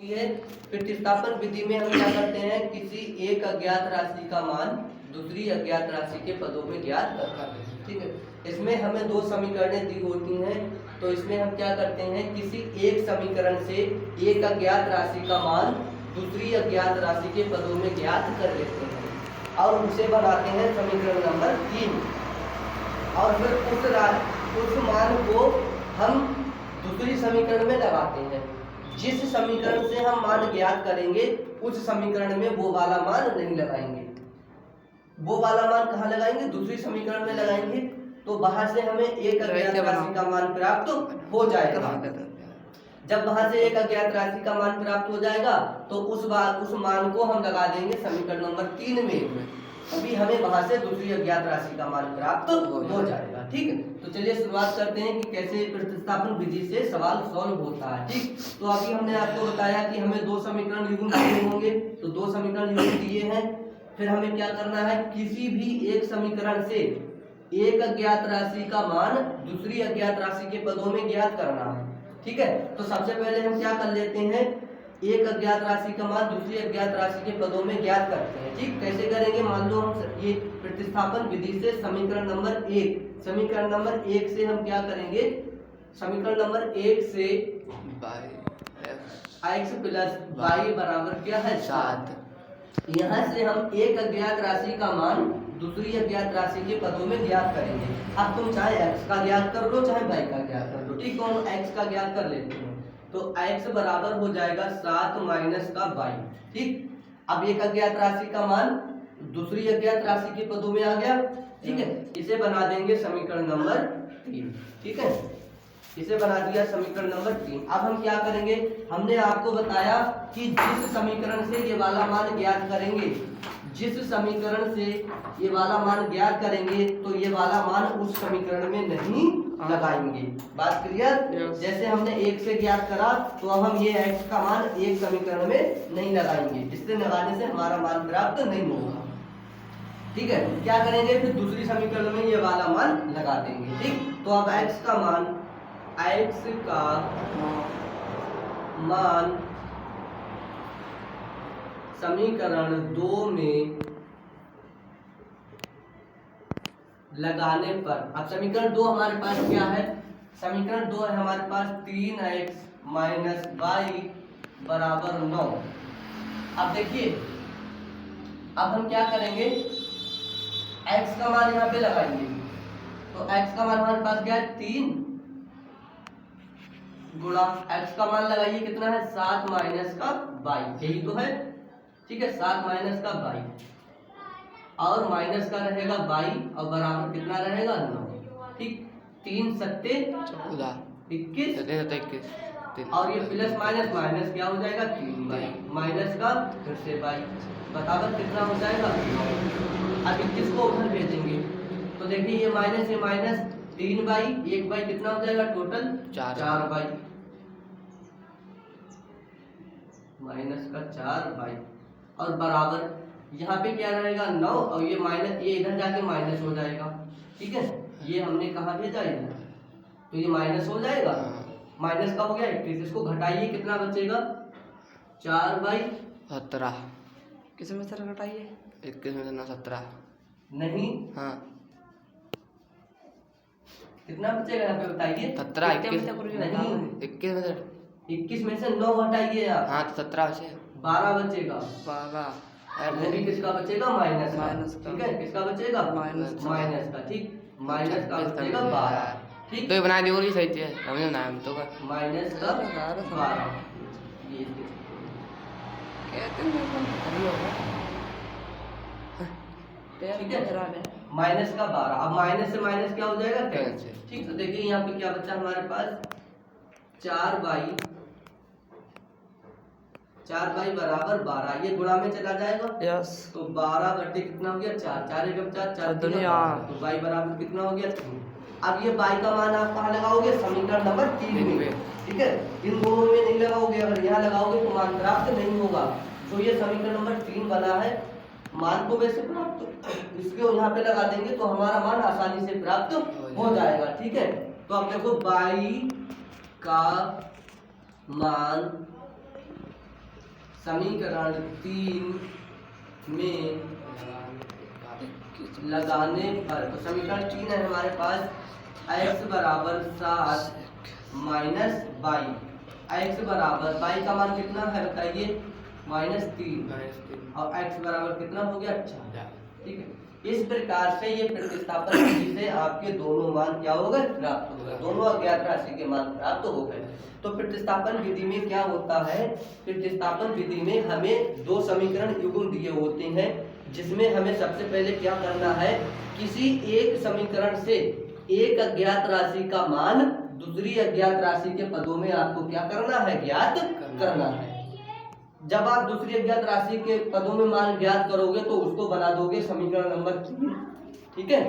ये प्रतिस्थापन विधि में हम क्या करते हैं, किसी एक अज्ञात राशि का मान दूसरी अज्ञात राशि के पदों में ज्ञात करते हैं। ठीक है, इसमें हमें दो समीकरणें दी होती हैं, तो इसमें हम क्या करते हैं, किसी एक समीकरण से एक अज्ञात राशि का मान दूसरी अज्ञात राशि के पदों में ज्ञात कर लेते हैं और उसे बनाते हैं समीकरण नंबर 3 और फिर उस मान को हम दूसरी समीकरण में लगाते हैं। जिस समीकरण से हम मान ज्ञात करेंगे उस समीकरण में वो वाला मान नहीं लगाएंगे। वो वाला मान कहाँ लगाएंगे, दूसरी समीकरण में लगाएंगे, तो बाहर से हमें एक अज्ञात राशि का मान प्राप्त हो जाएगा। जब वहां से एक अज्ञात राशि का मान प्राप्त हो जाएगा तो उस मान को हम लगा देंगे समीकरण नंबर 3 में, अभी हमें वहां से दूसरी अज्ञात राशि का मान प्राप्त हो जाएगा। ठीक है, तो चलिए शुरुआत करते हैं कि कैसे प्रतिस्थापन विधि से सवाल सॉल्व होता है। ठीक, तो अभी हमने आपको बताया कि हमें दो समीकरण युग्म दिए होंगे, तो दो समीकरण युग्म दिए हैं, फिर हमें क्या करना है, किसी भी एक समीकरण से एक अज्ञात राशि का मान दूसरी अज्ञात राशि के पदों में ज्ञात करना है। ठीक है, तो सबसे पहले हम क्या कर लेते हैं, एक अज्ञात राशि का मान दूसरी अज्ञात राशि के पदों में ज्ञात करते हैं। ठीक, कैसे करेंगे, मान लो हम ये प्रतिस्थापन विधि से समीकरण नंबर 1 से हम क्या करेंगे, समीकरण नंबर 1 से x प्लस y बराबर क्या है 7। यहाँ से हम एक अज्ञात राशि का मान दूसरी अज्ञात राशि के पदों में ज्ञात करेंगे। अब तुम चाहे x का ज्ञात कर लो चाहे y का ज्ञात कर लो। ठीक, तो हम x का ज्ञात कर लेते हैं, तो x बराबर हो जाएगा 7 माइनस का y। ठीक, अब एक अज्ञात राशि का मान दूसरी अज्ञात राशि के पदों में आ गया। ठीक है, इसे बना देंगे समीकरण नंबर 3। ठीक है, इसे बना दिया समीकरण नंबर 3। अब हम क्या करेंगे, हमने आपको बताया कि जिस समीकरण से ये वाला मान ज्ञात करेंगे, जिस समीकरण से ये वाला मान ज्ञात करेंगे तो ये वाला मान उस समीकरण में नहीं लगाएंगे। बात क्लियर? जैसे हमने 1 से ज्ञात करा तो अब हम ये x का मान एक समीकरण में नहीं लगाएंगे, इससे लगाने से हमारा मान प्राप्त नहीं होगा। ठीक है, क्या करेंगे, फिर दूसरी समीकरण में ये वाला मान लगा देंगे। ठीक, तो अब x का मान समीकरण 2 में लगाने पर, अब समीकरण 2 हमारे पास क्या है, समीकरण 2 है हमारे पास 3x माइनस y बराबर 9। अब देखिए, अब हम क्या करेंगे, x का मान यहाँ पे लगाएंगे, तो x का मान हमारे पास क्या है 3 गुणा x का मान लगाइए कितना है 7 माइनस का y, यही तो है। ठीक है, 7 माइनस का y और माइनस का रहेगा y और बराबर कितना रहेगा 9। ठीक, 3 सत्ते 14 21 और ये प्लस माइनस माइनस क्या हो जाएगा 3y माइनस का फिर से y बराबर कितना हो जाएगा 9। अब 21 को उधर भेजेंगे तो देखिए ये माइनस 3y 1y कितना हो जाएगा टोटल 4y माइनस का 4y और बराबर यहाँ पे क्या रहेगा 9 और ये माइनस, ये इधर जाके माइनस हो जाएगा। ठीक है, ये हमने कहाँ भेजा इधर, तो ये माइनस हो जाएगा, माइनस का हो गया 21, इसको घटाइए कितना बचेगा 4/17। किस में से घटाइए 21 में से 9 17 नहीं, हाँ कितना बचेगा यहाँ पे बताइए 17 21 में से 9 घटाइए आप, हाँ तो 17 बचे 12 बचेगा 12 किसका बचेगा माइनस का। ठीक है, किसका बचेगा माइनस का। ठीक, माइनस का बचेगा 12। ठीक, तो ये बना दियो सही है, समझ ना हम तो माइनस का 12 ये कहते हैं। ठीक है, माइनस का 12, अब माइनस से माइनस क्या हो जाएगा 10। ठीक, तो देखिए यहाँ पे क्या बचा हमारे पास 4y बराबर 12, ये गुणा में चला जाएगा। यस, तो 12 बटे कितना हो गया 4, 4 एक 4 तो y बराबर कितना हो गया 3। अब ये y का मान आप कहाँ लगाओगे, समीकरण नंबर 3 में। ठीक है, इन दोनों में नहीं लगाओगे, अगर यहाँ लगाओगे तो मान प्राप्त नहीं होगा। तो ये समीकरण नंबर 3 बना है, मान को वैसे प्राप्त इसको यहाँ पे लगा देंगे तो हमारा मान आसानी से प्राप्त हो जाएगा। ठीक है, तो अब देखो y का मान समीकरण 3 में लगाने पर, तो समीकरण 3 है हमारे पास, x बराबर 7 माइनस बाई, x बराबर, बाई का मान कितना है बताइए, -3, और x बराबर कितना हो गया, 4। ठीक है, इस प्रकार से ये प्रतिस्थापन विधि से आपके दोनों मान क्या हो गए, प्राप्त हो गए, दोनों अज्ञात राशि के मान प्राप्त हो गए। तो प्रतिस्थापन विधि में क्या होता है, प्रतिस्थापन विधि में हमें दो समीकरण युग्म दिए होते हैं, जिसमें हमें सबसे पहले क्या करना है, किसी एक समीकरण से एक अज्ञात राशि का मान दूसरी अज्ञात राशि के पदों में आपको क्या करना है, ज्ञात करना है। जब आप दूसरी अज्ञात राशि के पदों में मान ज्ञात करोगे तो उसको बना दोगे समीकरण नंबर 3। ठीक है,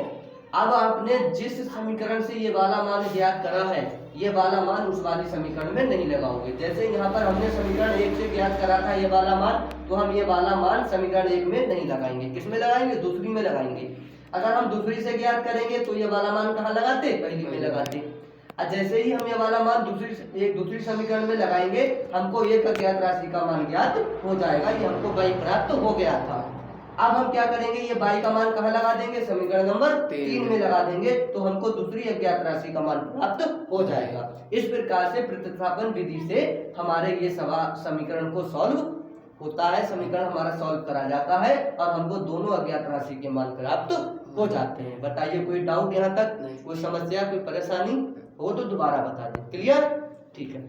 अब आपने जिस समीकरण से ये वाला मान ज्ञात करा है, ये वाला मान उस वाली समीकरण में नहीं लगाओगे। जैसे यहाँ पर हमने समीकरण 1 से ज्ञात करा था ये वाला मान, तो हम ये वाला मान समीकरण 1 में नहीं लगाएंगे। किसमें लगाएंगे, दूसरी में लगाएंगे। अगर हम दूसरी से ज्ञात करेंगे तो ये वाला मान कहाँ लगाते, पहली में लगाते। और जैसे ही हम ये वाला मान दूसरी समीकरण में लगाएंगे, हमको एक अज्ञात राशि का मान ज्ञात हो जाएगा, ये हमको बाई प्राप्त हो गया था। अब हम क्या करेंगे, ये बाई का मान कहाँ लगा देंगे, समीकरण नंबर 3 में लगा देंगे, तो हमको दूसरी अज्ञात राशि का मान प्राप्त हो जाएगा। इस प्रकार से प्रतिस्थापन विधि से हमारे ये समीकरण को सॉल्व होता है, समीकरण हमारा सॉल्व करा जाता है और हमको दोनों अज्ञात राशि के मान प्राप्त हो जाते हैं। बताइए कोई डाउट यहाँ तक, कोई समस्या, कोई परेशानी हो तो दोबारा बता दें। क्लियर, ठीक है।